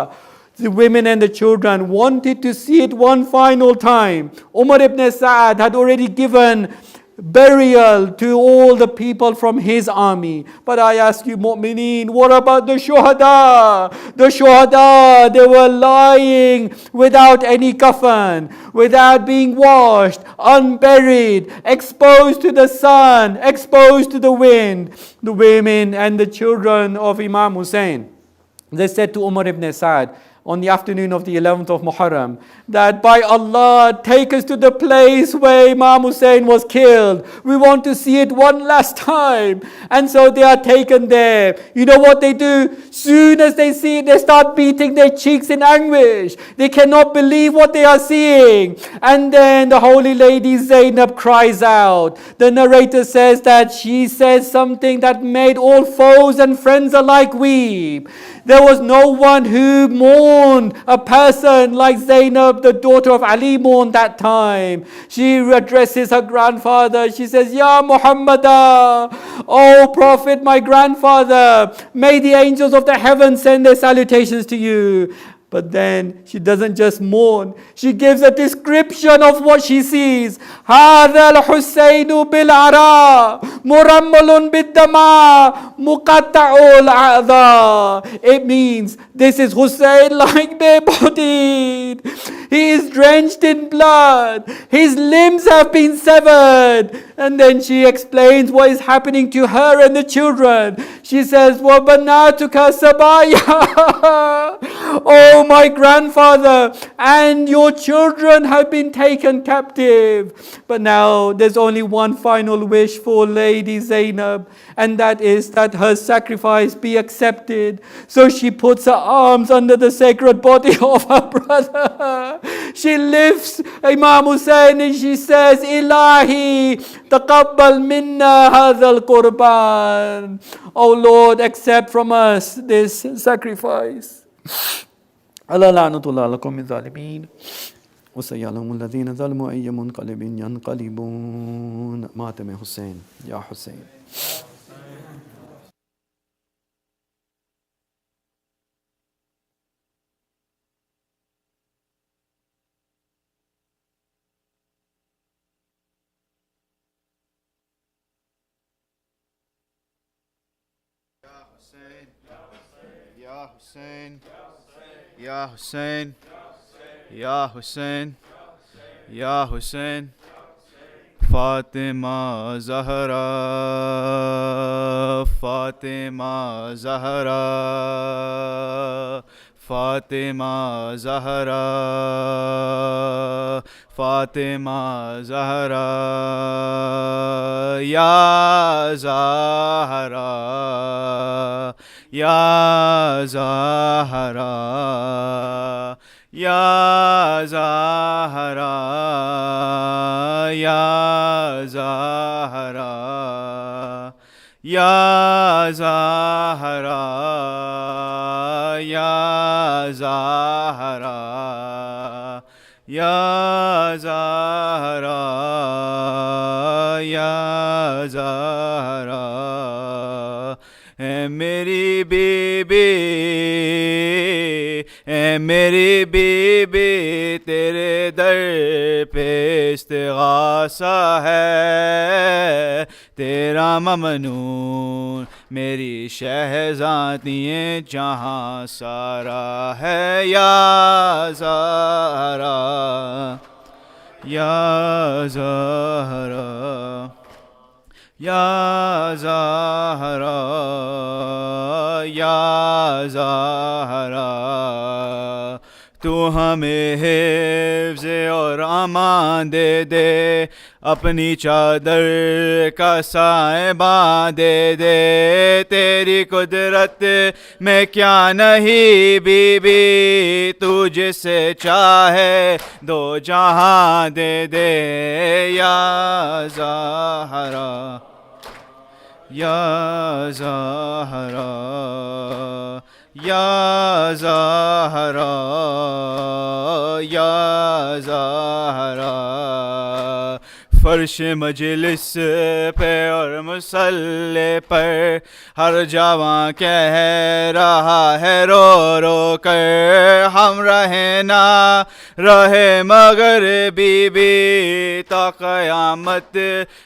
The women and the children wanted to see it one final time. Umar ibn Sa'ad had already given burial to all the people from his army. But I ask you, mu'mineen, what about the shuhada? The shuhada, they were lying without any kafan, without being washed, unburied, exposed to the sun, exposed to the wind. The women and the children of Imam Hussein, they said to Umar ibn Sa'ad on the afternoon of the 11th of Muharram, that by Allah, take us to the place where Imam Hussein was killed. We want to see it one last time. And so they are taken there. You know what they do? Soon as they see it, they start beating their cheeks in anguish. They cannot believe what they are seeing. And then the Holy Lady Zainab cries out. The narrator says that she says something that made all foes and friends alike weep. There was no one who mourned a person like Zainab, the daughter of Ali, mourned that time. She addresses her grandfather. She says, Ya Muhammad, O Prophet, my grandfather, may the angels of the heavens send their salutations to you. But then she doesn't just mourn. She gives a description of what she sees. هذا الحسين بالعراء مرمل بالدماء مقطع الأعضاء. It means this is Hussein lying there bodied. He is drenched in blood. His limbs have been severed. And then she explains what is happening to her and the children. She says, وَبَنَاتُكَ سَبَايَا. Oh, my grandfather, and your children have been taken captive. But now there's only one final wish for Lady Zainab, and that is that her sacrifice be accepted. So she puts her arms under the sacred body of her brother. She lifts Imam Hussein and she says, Ilahi, taqabbal minna hadha al-qurban. Oh Lord, accept from us this sacrifice. Allah la'natullah lakum min zalimin. وسيعلم الذين ظلموا أي منقلب ينقلبون. ماتم حسين يا حسين. Ya Hussein, Ya Hussein, Ya Hussein, Ya Hussein, Fatima Zahra, Fatima Zahra, Fatima Zahra, Fatima Zahra, Ya Zahra, Ya Zahra, Ya Zahra, Ya Zahra, Ya Zahra, Ya Zahra, Ya Zahra. یا زہرا اے میری be be اے میری be be تیرے در پہ استغاثہ ہے تیرا ممنون میری شہزادی جہاں سارا ہے یا زہرا یا زہرا یا زہرا یا زہرا تو ہمیں حفظ اور امان دے دے اپنی چادر کا سائباں دے دے تیری قدرت میں کیا نہیں بی بی تو جسے چاہے دو جہاں دے دے یا زہرا یا زہرا یا زہرا یا زہرا فرش مجلس پہ اور مصلی پر ہر جوان کہہ رہا ہے رو رو کر ہم رہے نہ رہے مگر بی بی تا قیامت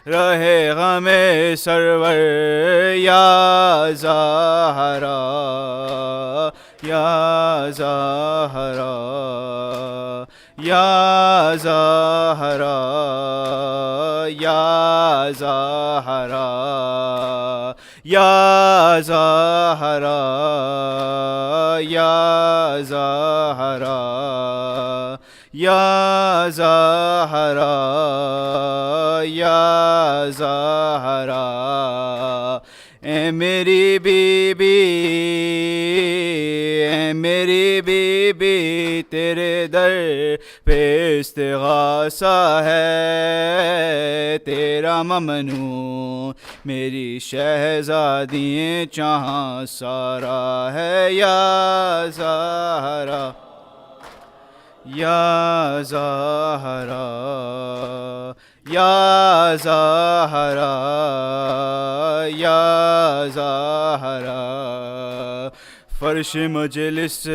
رہے غم سرور یا زہرا یا زہرا یا زہرا یا زہرا یا زہرا یا زہرا یا زہرا یا زہرا اے میری بی بی اے میری بی بی تیرے در پہ استغاثہ ہے تیرا ممنون میری شہزادی جہاں سارا ہے یا زہرا یا زہرا یا زہرا یا زہرا فرش مجلس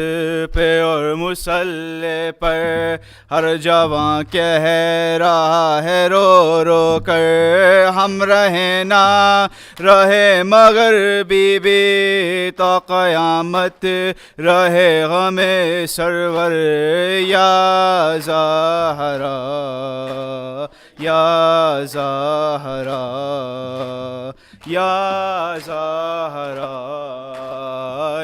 پہ اور مصلی پر ہر جوان کہہ رہا ہے رو رو کر ہم رہے نہ رہے مگر بی بی تا قیامت رہے غم سرور یا زہرا یا زہرا یا زہرا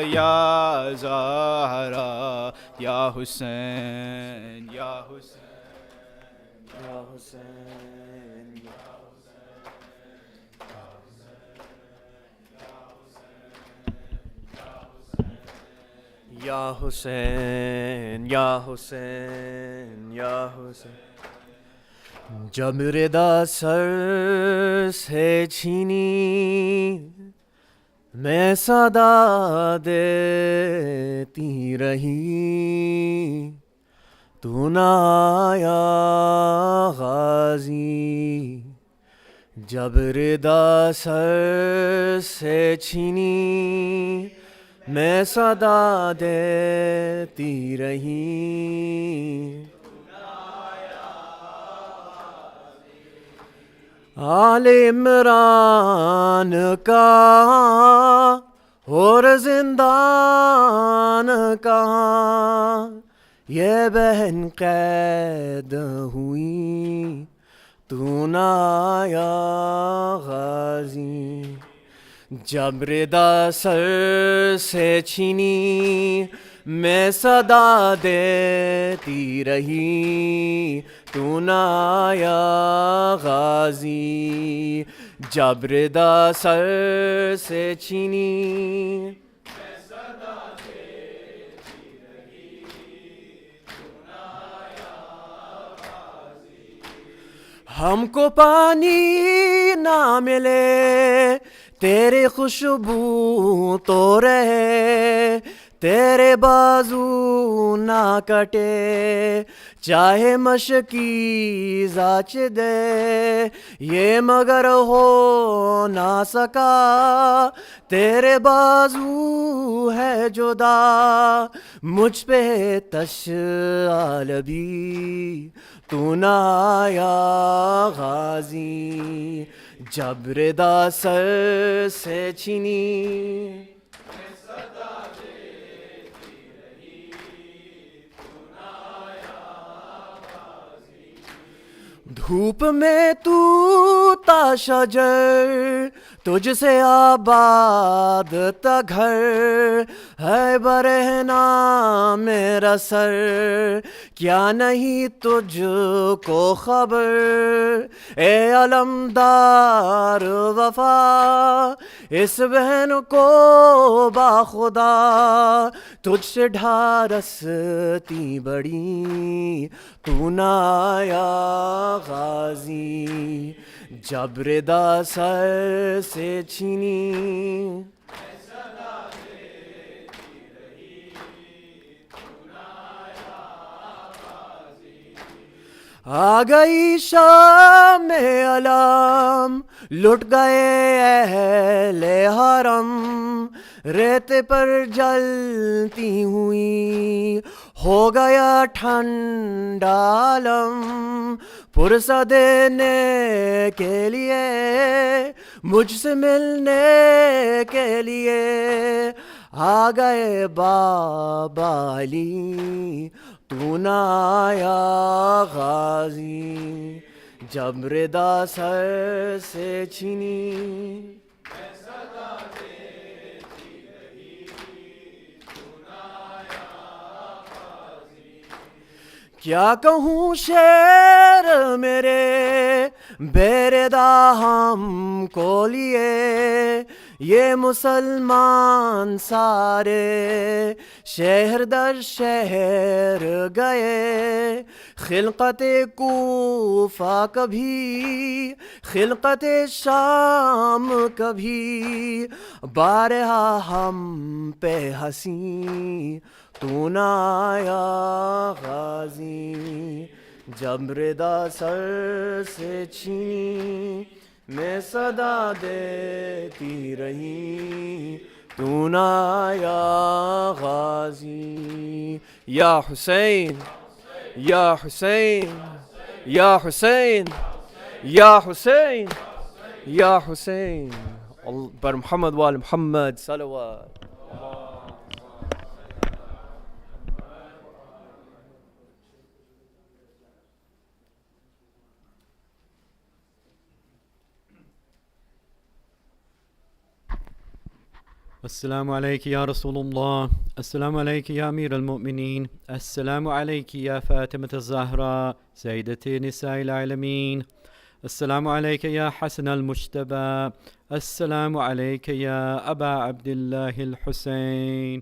یا زہرا یا حسین یا حسین یا حسین یا حسین یا حسین یا حسین جب ردا سر سے چھینی میں صدا دیتی رہی تو نہ آیا غازی جب ردا سر سے چھینی میں صدا دیتی رہی آل عمران کا اور زندان کا یہ بہن قید ہوئی تو نہ آیا غازی جب ردا سر سے چھینی میں صدا دیتی رہی تو نہ آیا غازی جب ردا سر سے چھینی میں صدا دیتی رہی تو نہ آیا غازی ہم کو پانی نہ ملے تیرے خوشبو تو رہے تیرے بازو نہ کٹے چاہے مشکی زاچ دے یہ مگر ہو نہ سکا، تیرے بازو ہے جدا مجھ پہ تشعالبی، تو نہ آیا غازی جب ردا سر سے چھینی. دھوپ میں تو تا شجر، تجھ سے آباد تا گھر، ہے برہنا میرا سر، کیا نہیں تجھ کو خبر. اے علمدار وفا اس بہن کو باخدا، تجھ سے ڈھارستی بڑی، تو نہ آیا غازی جب ردا سر سے چھینی. آ گئی شام میں علام، لٹ گئے اہل حرم، ریت پر جلتی ہوئی ہو گیا ٹھنڈا عالم. پرسہ دینے کے لیے مجھ سے ملنے کے لیے آ گئے بابا علی، تو نہ آیا غازی جب ردا سر سے چھینی. کیا کہوں شعر میرے بیردا ہم کو لیے، یہ مسلمان سارے شہر در شہر گئے. خلقت کوفہ کبھی، خلقت شام کبھی، بارہا ہم پہ ہنسی، تو نہ آیا غازی جب ردا سر سے چھینی. میں صدا دیتی رہی، تو نہ آیا غازی. یا حسین یا حسین یا حسین یا حسین یا حسین. پر محمد وال محمد صلوات. السلام عليك يا رسول الله، السلام عليك يا أمير المؤمنين، السلام عليك يا فاطمة الزهراء سيدة نساء العالمين، السلام عليك يا حسن المجتبى، السلام عليك يا أبا عبد الله الحسين.